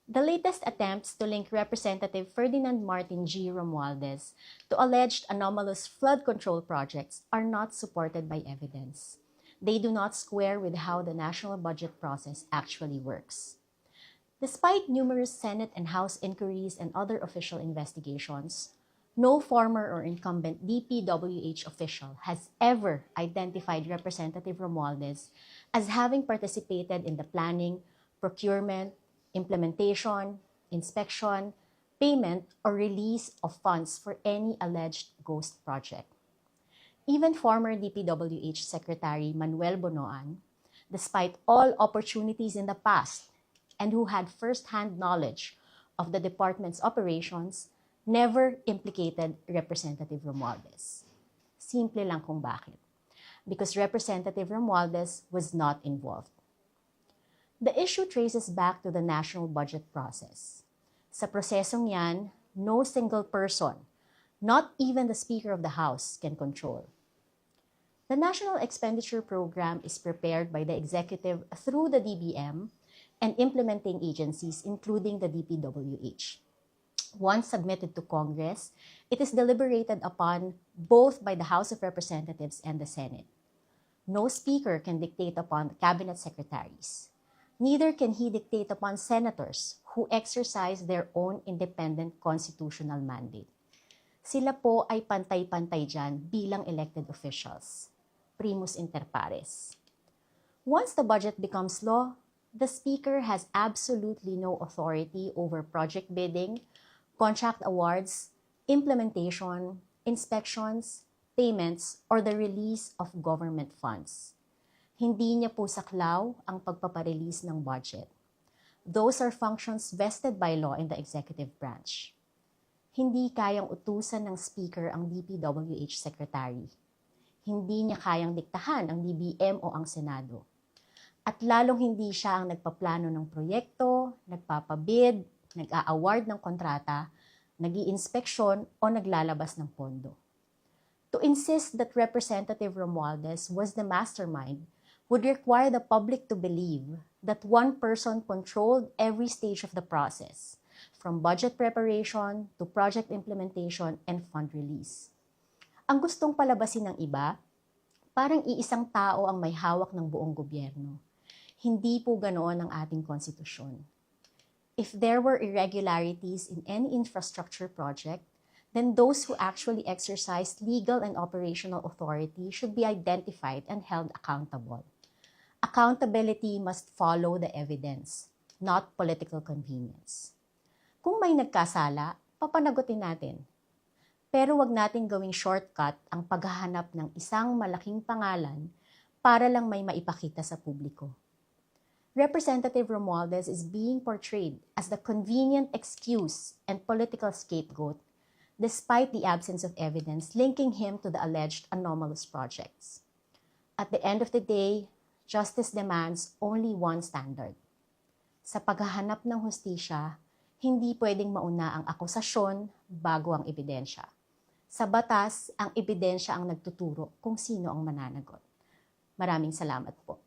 The latest attempts to link Representative Ferdinand Martin G. Romualdez to alleged anomalous flood control projects are not supported by evidence. They do not square with how the national budget process actually works. Despite numerous Senate and House inquiries and other official investigations, no former or incumbent DPWH official has ever identified Representative Romualdez as having participated in the planning, procurement, implementation, inspection, payment, or release of funds for any alleged ghost project. Even former DPWH Secretary Manuel Bonoan, despite all opportunities in the past and who had first-hand knowledge of the department's operations, never implicated Representative Romualdez. Simple lang kung bakit. Because Representative Romualdez was not involved. The issue traces back to the national budget process. Sa prosesong yan, no single person, not even the Speaker of the House, can control. The National Expenditure Program is prepared by the executive through the DBM and implementing agencies including the DPWH. Once submitted to Congress, it is deliberated upon both by the House of Representatives and the Senate. No speaker can dictate upon cabinet secretaries. Neither can he dictate upon senators who exercise their own independent constitutional mandate. Sila po ay pantay-pantay dyan bilang elected officials. Primus inter pares. Once the budget becomes law, the speaker has absolutely no authority over project bidding, contract awards, implementation, inspections, payments, or the release of government funds. Hindi niya po saklaw ang pagpaparelease ng budget. Those are functions vested by law in the executive branch. Hindi kayang utusan ng speaker ang DPWH secretary. Hindi niya kayang diktahan ang DBM o ang Senado. At lalong hindi siya ang nagpaplano ng proyekto, nagpapabid, nag-a-award ng kontrata, nag-i-inspeksyon o naglalabas ng pondo. To insist that Representative Romualdez was the mastermind would require the public to believe that one person controlled every stage of the process, from budget preparation to project implementation and fund release. Ang gustong palabasin ng iba, parang iisang tao ang may hawak ng buong gobyerno. Hindi po ganoon ang ating konstitusyon. If there were irregularities in any infrastructure project, then those who actually exercised legal and operational authority should be identified and held accountable. Accountability must follow the evidence, not political convenience. Kung may nagkasala, papanagutin natin. Pero wag natin gawing shortcut ang paghahanap ng isang malaking pangalan para lang may maipakita sa publiko. Representative Romualdez is being portrayed as the convenient excuse and political scapegoat despite the absence of evidence linking him to the alleged anomalous projects. At the end of the day, justice demands only one standard. Sa paghahanap ng hustisya, hindi pwedeng mauna ang akusasyon bago ang ebidensya. Sa batas, ang ebidensya ang nagtuturo kung sino ang mananagot. Maraming salamat po.